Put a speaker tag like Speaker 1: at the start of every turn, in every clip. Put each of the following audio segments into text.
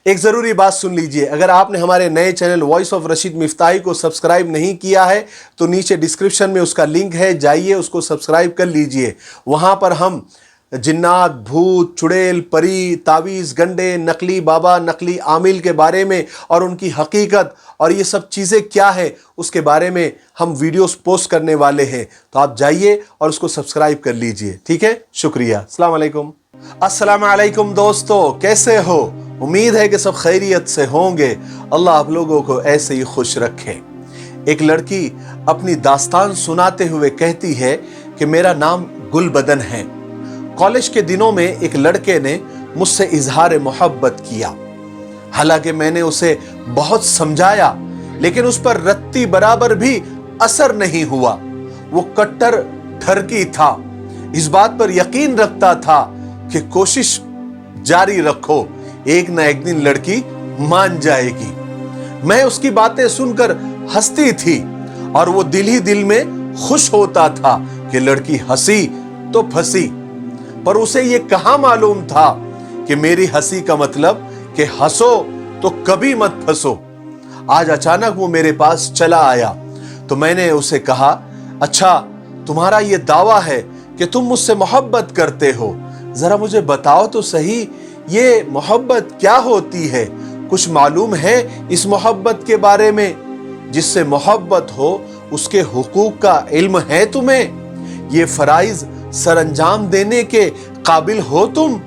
Speaker 1: ایک ضروری بات سن لیجئے، اگر آپ نے ہمارے نئے چینل وائس آف رشید مفتاحی کو سبسکرائب نہیں کیا ہے تو نیچے ڈسکرپشن میں اس کا لنک ہے، جائیے اس کو سبسکرائب کر لیجئے۔ وہاں پر ہم جنات، بھوت، چڑیل، پری، تعویذ، گنڈے، نقلی بابا، نقلی عامل کے بارے میں اور ان کی حقیقت اور یہ سب چیزیں کیا ہے اس کے بارے میں ہم ویڈیوز پوسٹ کرنے والے ہیں، تو آپ جائیے اور اس کو سبسکرائب کر لیجئے، ٹھیک ہے؟ شکریہ۔ السلام علیکم۔ السلام علیکم دوستو، کیسے ہو؟ امید ہے کہ سب خیریت سے ہوں گے۔ اللہ آپ لوگوں کو ایسے ہی خوش رکھے۔ ایک لڑکی اپنی داستان سناتے ہوئے کہتی ہے کہ میرا نام گل بدن ہے۔ کالج کے دنوں میں ایک لڑکے نے مجھ سے اظہار محبت کیا، حالانکہ میں نے اسے بہت سمجھایا لیکن اس پر رتی برابر بھی اثر نہیں ہوا۔ وہ کٹر ٹھرکی تھا، اس بات پر یقین رکھتا تھا کہ کوشش جاری رکھو، ایک نہ ایک دن لڑکی مان جائے گی۔ میں اس کی باتیں سن کر ہنستی تھی اور وہ دل ہی دل میں خوش ہوتا تھا کہ لڑکی ہنسی تو پھنسی، پر اسے یہ کہاں معلوم تھا کہ میری ہنسی کا مطلب کہ ہنسو تو کبھی مت پھنسو۔ آج اچانک وہ میرے پاس چلا آیا تو میں نے اسے کہا، اچھا تمہارا یہ دعویٰ ہے کہ تم مجھ سے محبت کرتے ہو، ذرا مجھے بتاؤ تو صحیح یہ محبت کیا ہوتی ہے؟ کچھ معلوم ہے اس محبت کے بارے میں؟ جس سے محبت ہو اس کے حقوق کا علم ہے تمہیں؟ یہ فرائض سر انجام دینے کے قابل ہو تم؟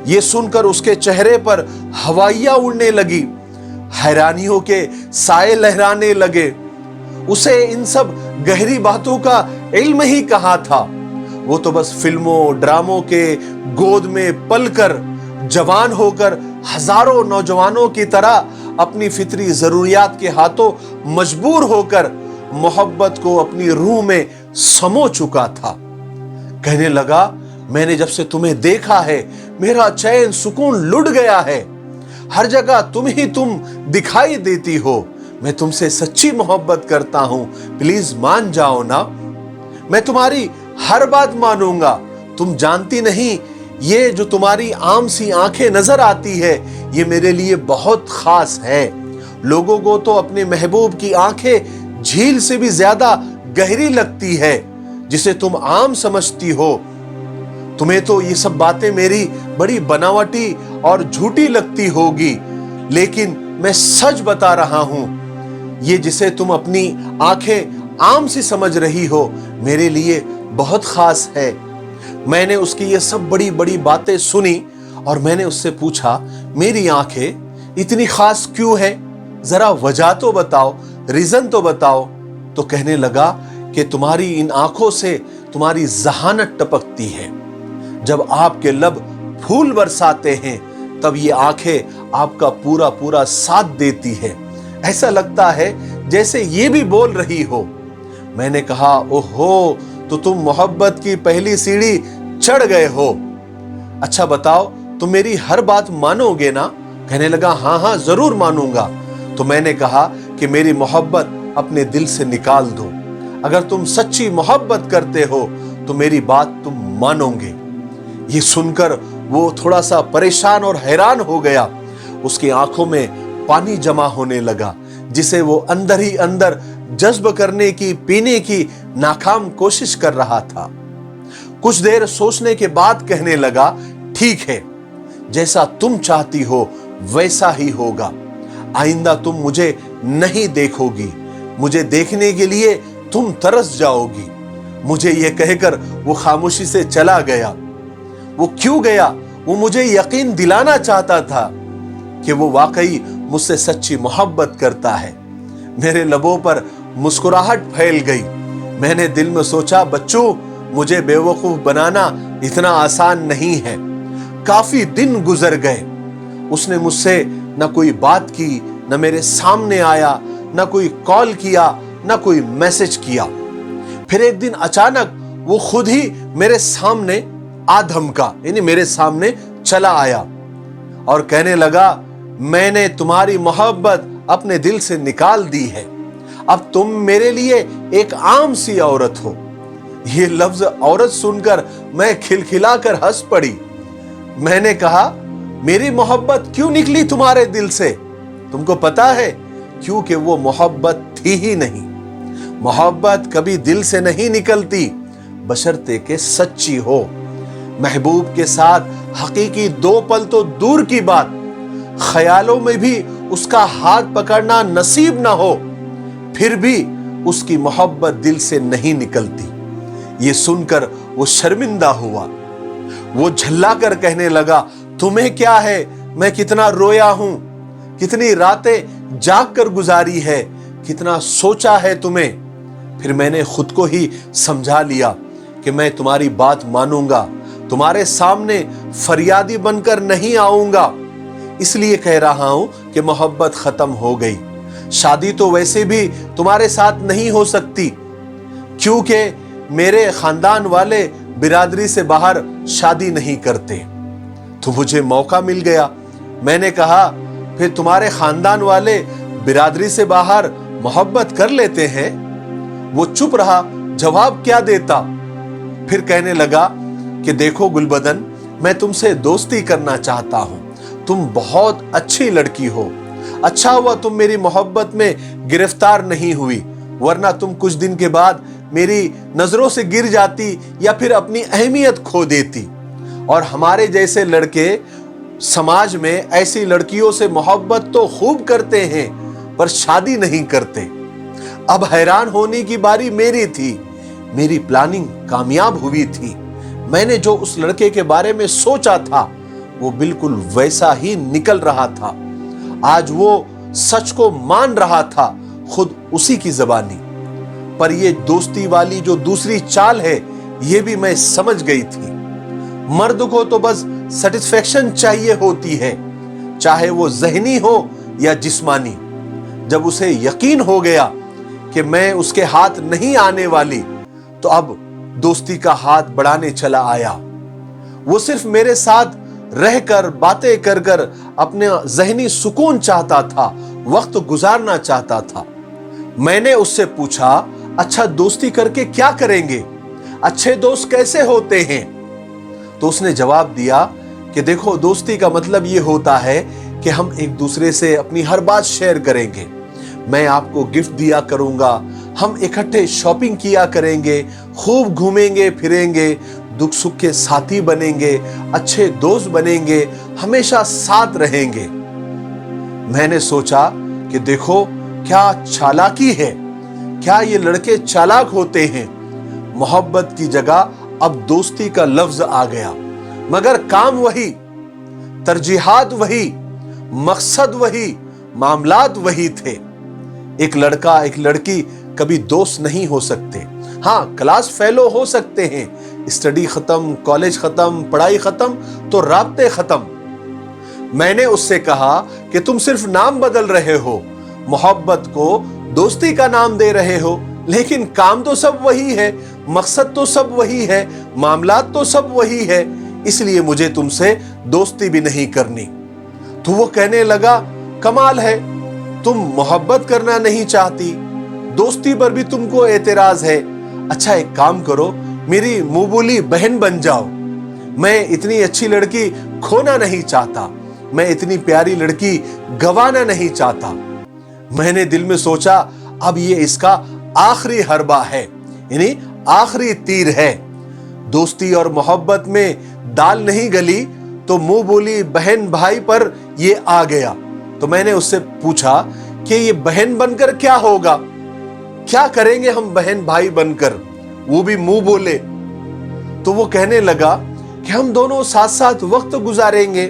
Speaker 1: یہ سن کر اس کے چہرے پر ہوائیاں اڑنے لگی، حیرانیوں کے سائے لہرانے لگے۔ اسے ان سب گہری باتوں کا علم ہی کہاں تھا؟ وہ تو بس فلموں ڈراموں کے گود میں پل کر جوان ہو کر ہزاروں نوجوانوں کی طرح اپنی فطری ضروریات کے ہاتھوں مجبور ہو کر محبت کو اپنی روح میں سمو چکا تھا۔ کہنے لگا، میں نے جب سے تمہیں دیکھا ہے میرا چین سکون لٹ گیا ہے، ہر جگہ تم ہی تم دکھائی دیتی ہو۔ میں تم سے سچی محبت کرتا ہوں، پلیز مان جاؤ نا۔ میں تمہاری ہر بات مانوں گا۔ تم جانتی نہیں یہ جو تمہاری عام سی آنکھیں نظر آتی ہے یہ میرے لیے بہت خاص ہے۔ لوگوں کو تو اپنے محبوب کی آنکھیں جھیل سے بھی زیادہ گہری لگتی ہے جسے تم عام سمجھتی ہو۔ تمہیں تو یہ سب باتیں میری بڑی بناوٹی اور جھوٹی لگتی ہوگی، لیکن میں سچ بتا رہا ہوں، یہ جسے تم اپنی آنکھیں عام سی سمجھ رہی ہو میرے لیے بہت خاص ہے۔ میں نے اس کی یہ سب بڑی بڑی باتیں سنی اور میں نے اس سے پوچھا، میری آنکھیں اتنی خاص کیوں ہے؟ ذرا وجہ تو بتاؤ، ریزن تو بتاؤ۔ تو کہنے لگا کہ تمہاری ان آنکھوں سے تمہاری ذہانت ٹپکتی ہے۔ جب آپ کے لب پھول برساتے ہیں تب یہ آنکھیں آپ کا پورا پورا ساتھ دیتی ہے، ایسا لگتا ہے جیسے یہ بھی بول رہی ہو۔ میں نے کہا، اوہو، تو تم محبت کی پہلی سیڑھی چڑھ گئے ہو۔ اچھا بتاؤ، تم میری ہر بات مانو گے نا؟ کہنے لگا، ہاں ہاں ضرور مانوں گا۔ تو میں نے کہا کہ میری محبت اپنے دل سے نکال دو، اگر تم سچی محبت کرتے ہو تو میری بات تم مانو گے۔ یہ سن کر وہ تھوڑا سا پریشان اور حیران ہو گیا، اس کی آنکھوں میں پانی جمع ہونے لگا جسے وہ اندر ہی اندر جذب کرنے کی پینے کی ناکام کوشش کر رہا تھا۔ کچھ دیر سوچنے کے بعد کہنے لگا، ٹھیک ہے، جیسا تم چاہتی ہو ویسا ہی ہوگا۔ آئندہ تم مجھے نہیں دیکھو گی، مجھے دیکھنے کے لیے تم ترس جاؤ گی۔ مجھے یہ کہہ کر وہ خاموشی سے چلا گیا۔ وہ کیوں گیا؟ وہ مجھے یقین دلانا چاہتا تھا کہ وہ واقعی مجھ سے سچی محبت کرتا ہے۔ میرے لبوں پر مسکراہٹ پھیل گئی۔ میں نے دل میں سوچا، بچوں، مجھے بے وقوف بنانا اتنا آسان نہیں ہے۔ کافی دن گزر گئے، اس نے مجھ سے نہ کوئی بات کی، نہ میرے سامنے آیا، نہ کوئی کال کیا، نہ کوئی میسج کیا۔ پھر ایک دن اچانک وہ خود ہی میرے سامنے آ دھمکا، یعنی میرے سامنے چلا آیا اور کہنے لگا، میں نے تمہاری محبت اپنے دل سے نکال دی ہے، اب تم میرے لیے ایک عام سی عورت ہو۔ یہ لفظ عورت سن کر میں کھلکھلا کر ہنس پڑی۔ میں نے کہا، मेरी मोहब्बत क्यों निकली तुम्हारे दिल से? तुमको पता है, क्योंकि वो मोहब्बत थी ही नहीं। मोहब्बत कभी दिल से नहीं निकलती, बशर्ते के सच्ची हो। महबूब के साथ हकीकी 2 पल तो दूर की बात, ख्यालों में भी उसका हाथ पकड़ना नसीब ना हो, फिर भी उसकी मोहब्बत दिल से नहीं निकलती। ये सुनकर वो शर्मिंदा हुआ। वो झल्ला कर कहने लगा, तुम्हें क्या है, मैं कितना रोया हूं, कितनी रातें जाग कर गुजारी है, कितना सोचा है तुम्हें। फिर मैंने खुद को ही समझा लिया कि मैं तुम्हारी बात मानूंगा, तुम्हारे सामने फरियादी बनकर नहीं आऊंगा। इसलिए कह रहा हूं कि मोहब्बत खत्म हो गई। शादी तो वैसे भी तुम्हारे साथ नहीं हो सकती, क्योंकि मेरे खानदान वाले बिरादरी से बाहर शादी नहीं करते। तो मुझे मौका मिल गया। मैंने कहा, फिर तुम्हारे खानदान वाले बिरादरी से बाहर मोहब्बत कर लेते हैं? वो चुप रहा, जवाब क्या देता। फिर कहने लगा कि देखो गुलबदन, मैं तुमसे दोस्ती करना चाहता हूं। तुम बहुत अच्छी लड़की हो। अच्छा हुआ तुम मेरी मोहब्बत में गिरफ्तार नहीं हुई, वरना तुम कुछ दिन के बाद मेरी नजरों से गिर जाती या फिर अपनी अहमियत खो देती। और हमारे जैसे लड़के समाज में ऐसी लड़कियों से मोहब्बत तो खूब करते हैं, पर शादी नहीं करते। अब हैरान होने की बारी मेरी थी। मेरी प्लानिंग कामयाब हुई थी। मैंने जो उस लड़के के बारे में सोचा था, वो बिल्कुल वैसा ही निकल रहा था। आज वो सच को मान रहा था, खुद उसी की ज़बानी। पर ये दोस्ती वाली जो दूसरी चाल है, ये भी मैं समझ गई थी। मर्द को तो बस सेटिस्फेक्शन चाहिए होती है, चाहे वो ज़हनी हो या जिस्मानी। जब उसे यकीन हो गया कि मैं उसके हाथ नहीं आने वाली, तो अब दोस्ती का हाथ बढ़ाने चला आया। वो सिर्फ मेरे साथ रहकर बातें कर कर अपने ज़हनी सुकून चाहता था, वक्त गुजारना चाहता था। मैंने उससे पूछा, अच्छा दोस्ती करके क्या करेंगे? अच्छे दोस्त कैसे होते हैं? तो उसने जवाब दिया कि देखो, दोस्ती का मतलब ये होता है कि हम एक दूसरे से अपनी हर बात शेयर करेंगे। मैं आपको गिफ्ट दिया करूंगा, हम इकट्ठे शॉपिंग किया करेंगे, खूब घूमेंगे फिरेंगे, दुख सुख के साथी बनेंगे, अच्छे दोस्त बनेंगे, हमेशा साथ रहेंगे। मैंने सोचा कि देखो क्या चालाकी है, क्या ये लड़के चालाक होते हैं। मोहब्बत की जगह अब दोस्ती का लफ्ज आ गया, मगर काम वही, तरजीहात वही, मकसद वही, मामलात वही थे। एक लड़का एक लड़की कभी दोस्त नहीं हो सकते। हाँ, क्लास फेलो हो सकते हैं, स्टडी खत्म, कॉलेज खत्म, पढ़ाई खत्म, तो राब्ते खत्म। मैंने उससे कहा कि तुम सिर्फ नाम बदल रहे हो, मोहब्बत को दोस्ती का नाम दे रहे हो, लेकिन काम तो सब वही है, मकसद तो सब वही है, मामलात तो सब वही है। इसलिए मुझे तुमसे दोस्ती भी नहीं करनी। तो वो कहने लगा, कमाल है, तुम मोहब्बत करना नहीं चाहती, दोस्ती पर भी तुमको एतराज है। अच्छा एक काम करो, मेरी मुंह बोली बहन बन जाओ। मैं इतनी अच्छी लड़की खोना नहीं चाहता, मैं इतनी प्यारी लड़की गंवाना नहीं चाहता। मैंने दिल में सोचा, अब ये इसका आखिरी हरबा है, यानी आखिरी तीर है। दोस्ती और मोहब्बत में दाल नहीं गली, तो मुंह बोली बहन भाई पर ये आ गया। तो मैंने उससे पूछा कि ये बहन बनकर क्या होगा, क्या करेंगे हम बहन भाई बनकर? वो भी मुंह बोले। तो वो कहने लगा कि हम दोनों साथ साथ वक्त गुजारेंगे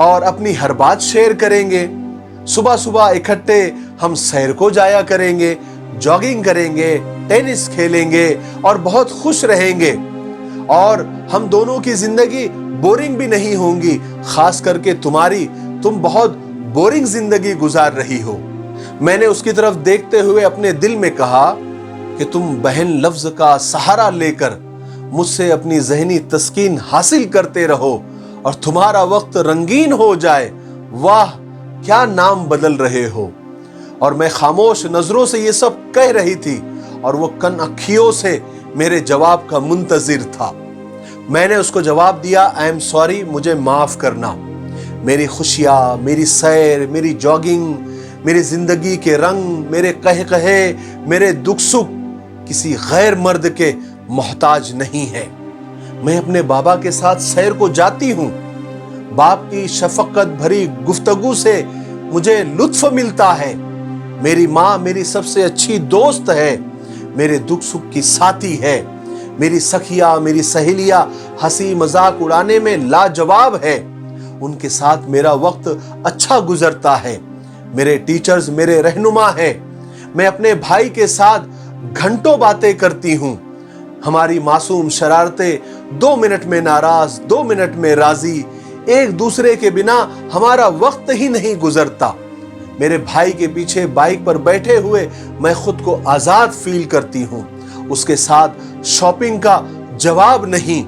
Speaker 1: और अपनी हर बात शेयर करेंगे। सुबह सुबह इकट्ठे हम सैर को जाया करेंगे, जॉगिंग करेंगे, टेनिस खेलेंगे और बहुत खुश रहेंगे। और हम दोनों की जिंदगी बोरिंग भी नहीं होंगी, खास करके तुम बहुत बोरिंग जिंदगी गुजार रही हो। मैंने उसकी तरफ देखते हुए अपने दिल में कहा कि तुम बहन लफ्ज का सहारा लेकर मुझसे अपनी ज़हनी तस्कीन हासिल करते रहो और तुम्हारा वक्त रंगीन हो जाए। वाह, क्या नाम बदल रहे हो। और मैं खामोश नजरों से ये सब कह रही थी और वो कन अखियों से मेरे जवाब का मुंतजिर था। मैंने उसको जवाब दिया, आई एम सॉरी, मुझे माफ करना। मेरी खुशियाँ, मेरी सैर, मेरी जॉगिंग, मेरी जिंदगी के रंग, मेरे कहे मेरे दुख सुख किसी गैर मर्द के मोहताज नहीं है। मैं अपने बाबा के साथ सैर को जाती हूँ। बाप की शफकत भरी गुफ्तगू से मुझे लुत्फ मिलता है। मेरी माँ मेरी सबसे अच्छी दोस्त है, मेरे दुख सुख की साथी है। मेरी सखियाँ, मेरी सहेलियाँ हंसी मजाक उड़ाने में लाजवाब है। उनके साथ मेरा वक्त अच्छा गुजरता है। मेरे टीचर्स मेरे रहनुमा है। मैं अपने भाई के साथ घंटों बातें करती हूँ। हमारी मासूम शरारतें 2 मिनट में नाराज, 2 मिनट में राजी, एक दूसरे के बिना हमारा वक्त ही नहीं गुजरता। मेरे भाई के पीछे बाइक पर बैठे हुए मैं खुद को आजाद फील करती हूँ। उसके साथ शॉपिंग का जवाब नहीं।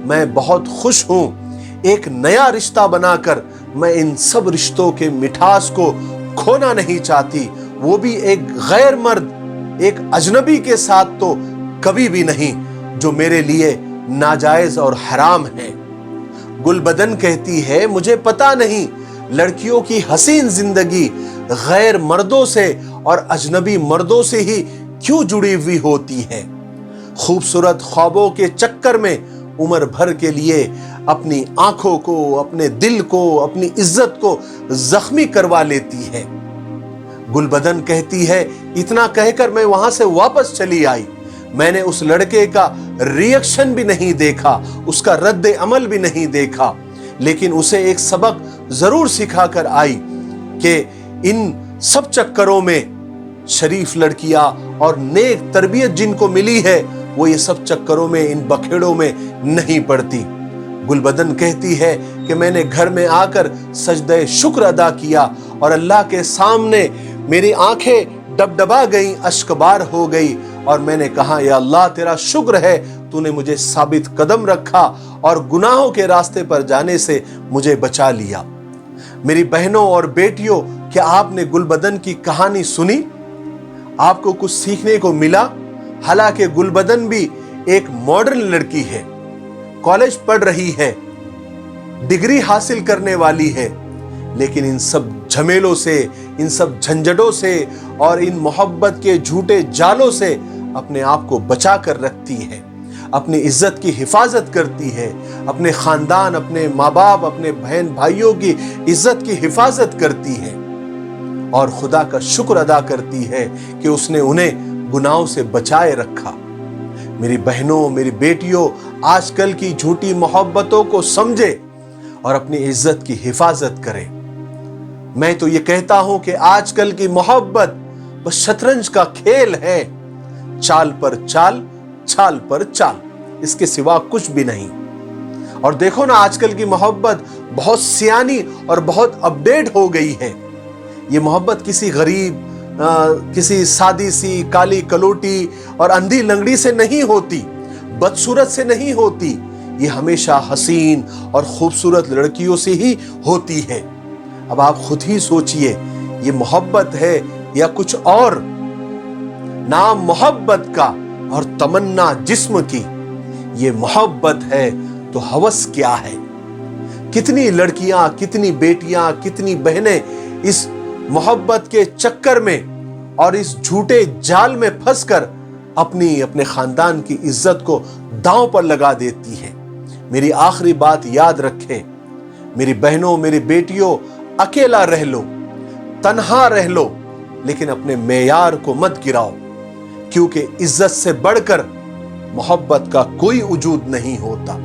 Speaker 1: मैं बहुत खुश हूँ। एक नया रिश्ता बनाकर मैं इन सब रिश्तों के मिठास को खोना नहीं चाहती, वो भी एक गैर मर्द, एक अजनबी के साथ तो कभी भी नहीं, जो मेरे लिए नाजायज और हराम है। गुलबदन कहती है, मुझे पता नहीं लड़कियों की हसीन जिंदगी गैर मर्दों से और अजनबी मर्दों से ही क्यों जुड़ी हुई होती है। खूबसूरत ख्वाबों के चक्कर में उम्र भर के लिए अपनी आंखों को, अपने दिल को, अपनी इज्जत को जख्मी करवा लेती है। गुलबदन कहती है, इतना कहकर मैं वहां से वापस चली आई। मैंने उस लड़के का रिएक्शन भी नहीं देखा, उसका रद्द अमल भी नहीं देखा, लेकिन उसे एक सबक जरूर सिखा कर आई कि इन सब चक्करों में शरीफ लड़कियां और नेक तरबियत जिनको मिली है, वो ये सब चक्करों में, इन बखेड़ों में नहीं पड़ती। गुलबदन कहती है कि मैंने घर में आकर सजदे शुक्र अदा किया और अल्लाह के सामने मेरी आंखें डबडबा गईं, अश्कबार हो गई, और मैंने कहा, या अल्लाह तेरा शुक्र है, तूने मुझे साबित कदम रखा और गुनाहों के रास्ते पर जाने से मुझे बचा लिया। मेरी बहनों और बेटियों, क्या आपने गुलबदन की कहानी सुनी? आपको कुछ सीखने को मिला? हालांकि गुलबदन भी एक मॉडर्न लड़की है, कॉलेज पढ़ रही है, डिग्री हासिल करने वाली है, लेकिन इन सब झमेलों से, इन सब झंझटों से और इन मोहब्बत के झूठे जालों से अपने आप को बचा कर रखती है, अपनी इज्जत की हिफाजत करती है, अपने खानदान, अपने माँ बाप, अपने बहन भाइयों की इज्जत की हिफाजत करती है और खुदा का शुक्र अदा करती है कि उसने उन्हें गुनाहों से बचाए रखा। मेरी बहनों, मेरी बेटियों, आजकल की झूठी मोहब्बतों को समझे और अपनी इज्जत की हिफाजत करें। मैं तो ये कहता हूं कि आजकल की मोहब्बत बस शतरंज का खेल है, चाल पर चाल, चाल पर चाल, इसके सिवा कुछ भी नहीं। और देखो ना, आजकल की मोहब्बत बहुत सियानी और बहुत अपडेट हो गई है। ये मोहब्बत किसी गरीब, किसी सादी सी काली कलोटी और अंधी लंगड़ी से नहीं होती, बदसूरत से नहीं होती, ये हमेशा हसीन और खूबसूरत लड़कियों से ही होती है। अब आप खुद ही सोचिए, ये मोहब्बत है या कुछ और? नाम मोहब्बत का और तमन्ना जिस्म की, ये मोहब्बत है तो हवस क्या है? कितनी लड़कियां, कितनी बेटियां, कितनी बहनें इस मोहब्बत के चक्कर में और इस झूठे जाल में फंसकर अपने खानदान की इज्जत को दांव पर लगा देती है। मेरी आखिरी बात याद रखें, मेरी बहनों, मेरी बेटियों, अकेला रह लो, तन्हा रह लो, लेकिन अपने मेयार को मत गिराओ, क्योंकि इज्जत से बढ़कर मोहब्बत का कोई वजूद नहीं होता।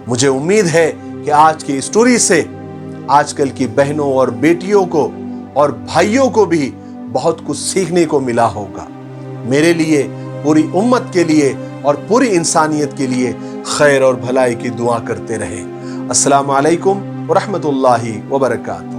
Speaker 1: मुझे उम्मीद है कि आज की स्टोरी से आजकल की बहनों और बेटियों को और भाइयों को भी बहुत कुछ सीखने को मिला होगा। मेरे लिए, पूरी उम्मत के लिए और पूरी इंसानियत के लिए खैर और भलाई की दुआ करते रहे। अस्सलाम वालेकुम व रहमतुल्लाहि व बरकातहू।